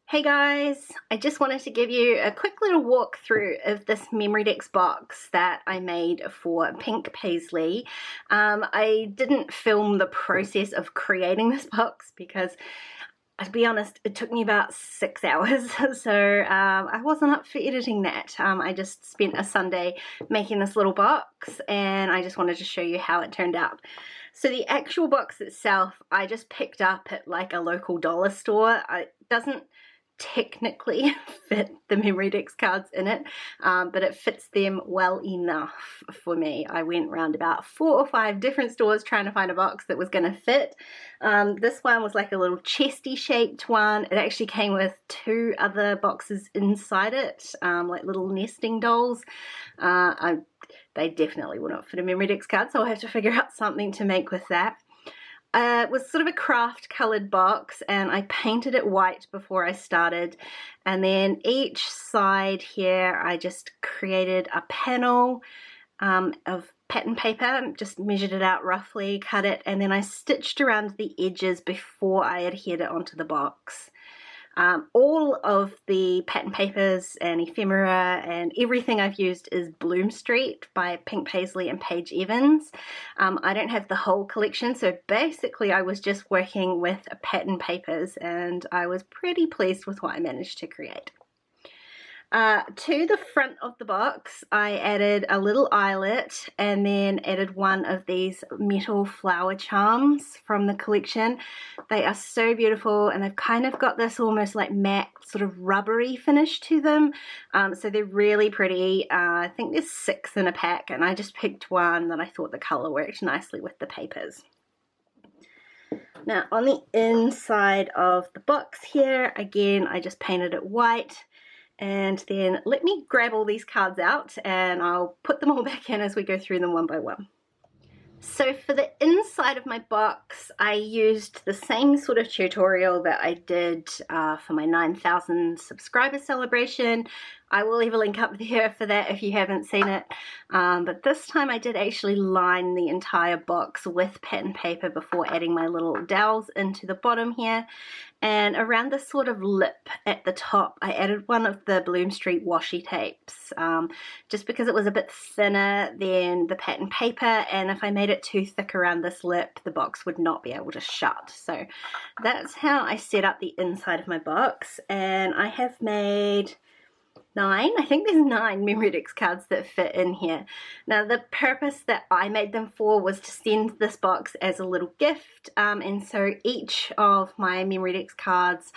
Hey guys, I just wanted to give you a quick little walkthrough of this MemoryDex box that I made for Pink Paislee. I didn't film the process of creating this box because, to be honest, it took me about 6 hours, so I wasn't up for editing that. I just spent a Sunday making this little box and I just wanted to show you how it turned out. So the actual box itself, I just picked up at like a local dollar store. It doesn't technically fit the MemoryDex cards in it, but it fits them well enough for me. I went around about 4 or 5 different stores trying to find a box that was going to fit. This one was like a little chesty shaped one. It actually came with 2 other boxes inside it, like little nesting dolls. They definitely will not fit a MemoryDex card, so I'll have to figure out something to make with that. It was sort of a craft colored box and I painted it white before I started, and then each side here I just created a panel of pattern paper, just measured it out roughly, cut it, and then I stitched around the edges before I adhered it onto the box. All of the pattern papers and ephemera and everything I've used is Bloom Street by Pink Paislee and Paige Evans. I don't have the whole collection, so basically I was just working with pattern papers and I was pretty pleased with what I managed to create. To the front of the box I added a little eyelet and then added one of these metal flower charms from the collection. They are so beautiful and they've kind of got this almost like matte sort of rubbery finish to them, so they're really pretty. I think there's 6 in a pack and I just picked one that I thought the colour worked nicely with the papers. Now on the inside of the box here, again I just painted it white. And then let me grab all these cards out and I'll put them all back in as we go through them one by one. So for the inside of my box, I used the same sort of tutorial that I did for my 9,000 subscriber celebration. I will leave a link up there for that if you haven't seen it. But this time I did actually line the entire box with pattern paper before adding my little dowels into the bottom here. And around the sort of lip at the top, I added one of the Bloom Street washi tapes, just because it was a bit thinner than the pattern paper, and if I made it too thick around this lip, the box would not be able to shut. So that's how I set up the inside of my box, and I have made 9, I think there's 9 MemoryDex cards that fit in here. Now the purpose that I made them for was to send this box as a little gift, and so each of my MemoryDex cards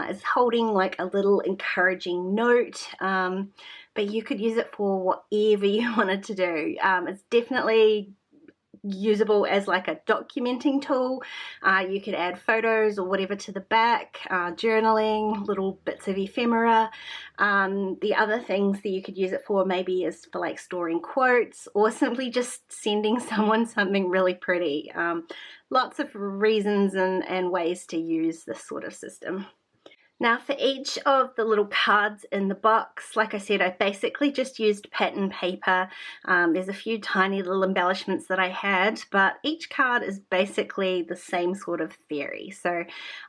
is holding like a little encouraging note, but you could use it for whatever you wanted to do. It's definitely usable as like a documenting tool. You could add photos or whatever to the back, journaling, little bits of ephemera. The other things that you could use it for maybe is for like storing quotes or simply just sending someone something really pretty. Lots of reasons and ways to use this sort of system. Now for each of the little cards in the box, like I said, I basically just used pattern paper. There's a few tiny little embellishments that I had, but each card is basically the same sort of theory. So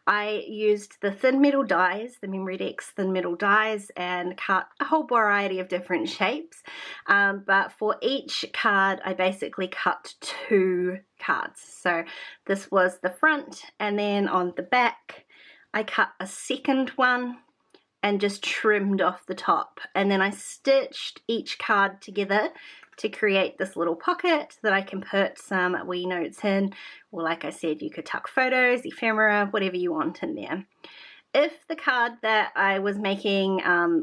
I used the thin metal dies, the MemoryDex thin metal dies, and cut a whole variety of different shapes. But for each card, I basically cut 2 cards. So this was the front, and then on the back, I cut a second one and just trimmed off the top, and then I stitched each card together to create this little pocket that I can put some wee notes in, or like I said, you could tuck photos, ephemera, whatever you want in there. If the card that I was making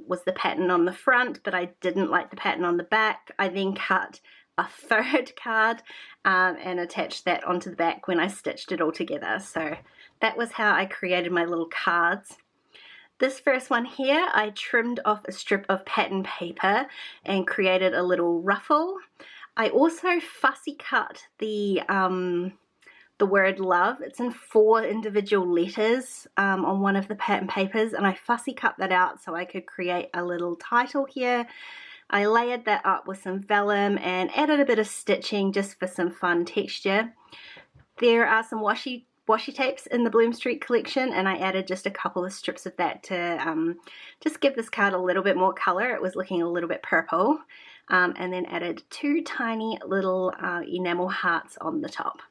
was the pattern on the front, but I didn't like the pattern on the back, I then cut a third card and attached that onto the back when I stitched it all together. So that was how I created my little cards. This first one here, I trimmed off a strip of pattern paper and created a little ruffle. I also fussy cut the word love. It's in 4 individual letters on one of the pattern papers, and I fussy cut that out so I could create a little title here. I layered that up with some vellum and added a bit of stitching just for some fun texture. There are some washi washi tapes in the Bloom Street collection, and I added just a couple of strips of that to just give this card a little bit more color. It was looking a little bit purple, and then added 2 tiny little enamel hearts on the top.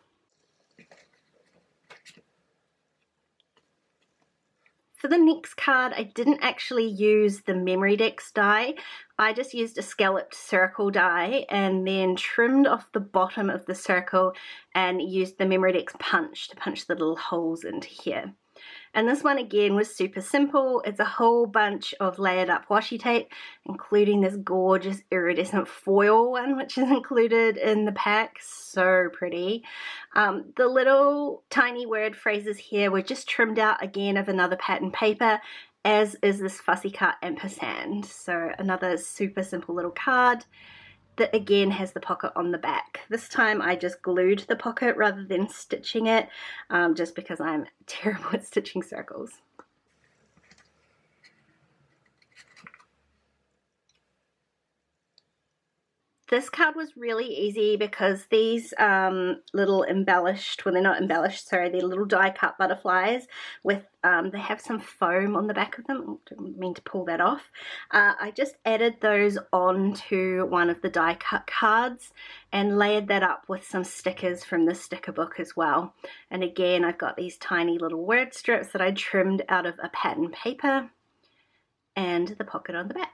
For the next card, I didn't actually use the MemoryDex die. I just used a scalloped circle die and then trimmed off the bottom of the circle and used the MemoryDex punch to punch the little holes into here. And this one again was super simple. It's a whole bunch of layered up washi tape, including this gorgeous iridescent foil one, which is included in the pack. So pretty. The little tiny word phrases here were just trimmed out again of another pattern paper, as is this fussy cut ampersand. So another super simple little card that again has the pocket on the back. This time I just glued the pocket rather than stitching it, just because I'm terrible at stitching circles. This card was really easy because these little embellished, well, they're not embellished, sorry, they're little die cut butterflies with, they have some foam on the back of them. Oh, didn't mean to pull that off. I just added those onto one of the die cut cards and layered that up with some stickers from the sticker book as well. And again, I've got these tiny little word strips that I trimmed out of a pattern paper and the pocket on the back.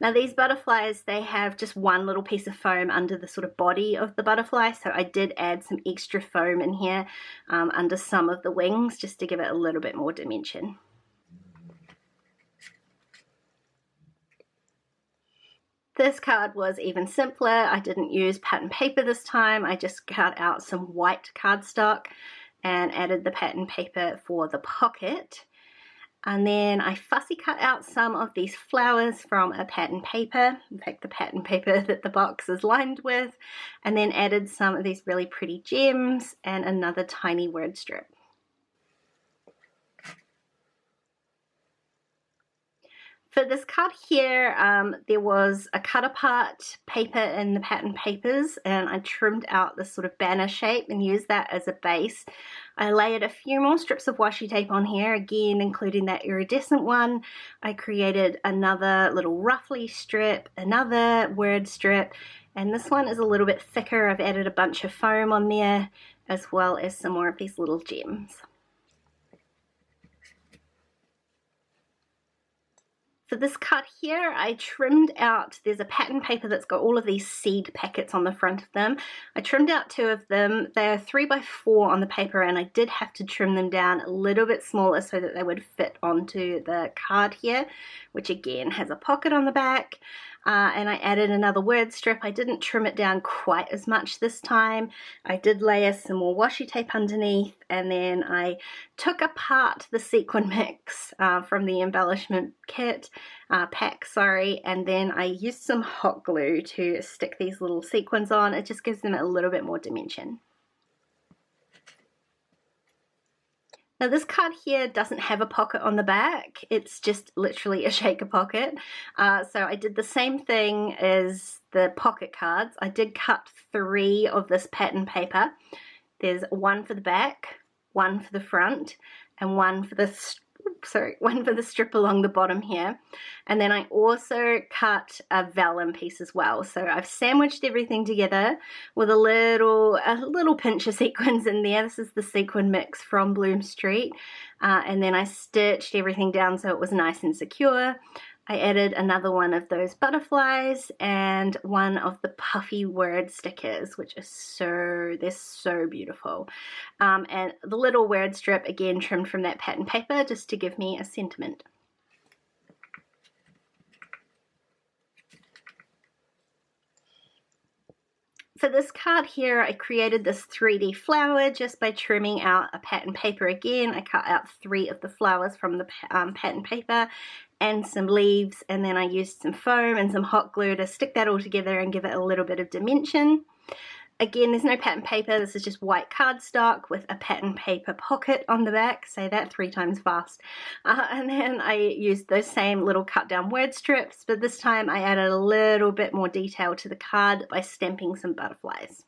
Now these butterflies, they have just one little piece of foam under the sort of body of the butterfly, so I did add some extra foam in here under some of the wings just to give it a little bit more dimension. This card was even simpler. I didn't use pattern paper this time. I just cut out some white cardstock and added the pattern paper for the pocket. And then I fussy cut out some of these flowers from a pattern paper, in fact the pattern paper that the box is lined with, and then added some of these really pretty gems and another tiny word strip. For this card here, there was a cut apart paper in the pattern papers, and I trimmed out this sort of banner shape and used that as a base. I layered a few more strips of washi tape on here, again including that iridescent one. I created another little ruffly strip, another word strip, and this one is a little bit thicker. I've added a bunch of foam on there, as well as some more of these little gems. For this cut here, I trimmed out, there's a pattern paper that's got all of these seed packets on the front of them. I trimmed out 2 of them. They are 3x4 on the paper, and I did have to trim them down a little bit smaller so that they would fit onto the card here, which again has a pocket on the back. And I added another word strip. I didn't trim it down quite as much this time. I did layer some more washi tape underneath, and then I took apart the sequin mix from the embellishment kit pack, sorry, and then I used some hot glue to stick these little sequins on. It just gives them a little bit more dimension. Now this card here doesn't have a pocket on the back, it's just literally a shaker pocket. So I did the same thing as the pocket cards. I did cut 3 of this pattern paper. There's one for the back, one for the front, and one for the strip along the bottom here. And then I also cut a vellum piece as well. So I've sandwiched everything together with a little pinch of sequins in there. This is the sequin mix from Bloom Street. And then I stitched everything down so it was nice and secure. I added another one of those butterflies and one of the puffy word stickers, which are they're so beautiful. And the little word strip, again, trimmed from that pattern paper just to give me a sentiment. For this card here, I created this 3D flower just by trimming out a pattern paper again. I cut out 3 of the flowers from the pattern paper and some leaves, and then I used some foam and some hot glue to stick that all together and give it a little bit of dimension. Again, there's no pattern paper, this is just white cardstock with a pattern paper pocket on the back. Say that 3 times fast. And then I used those same little cut down word strips, but this time I added a little bit more detail to the card by stamping some butterflies.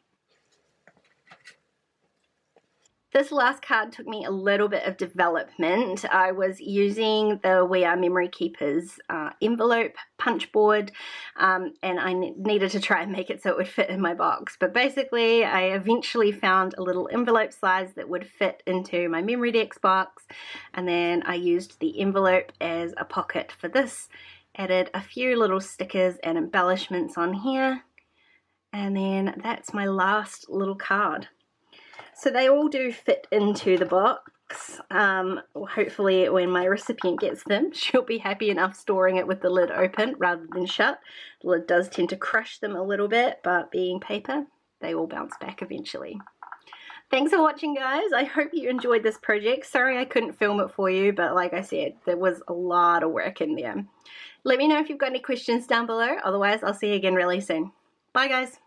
This last card took me a little bit of development. I was using the We Are Memory Keepers envelope punch board, and I needed to try and make it so it would fit in my box. But basically, I eventually found a little envelope size that would fit into my MemoryDex box, and then I used the envelope as a pocket for this. Added a few little stickers and embellishments on here, and then that's my last little card. So they all do fit into the box. Hopefully when my recipient gets them, she'll be happy enough storing it with the lid open rather than shut. The lid does tend to crush them a little bit, but being paper, they all bounce back eventually. Thanks for watching, guys. I hope you enjoyed this project. Sorry I couldn't film it for you, but like I said, there was a lot of work in there. Let me know if you've got any questions down below. Otherwise, I'll see you again really soon. Bye, guys.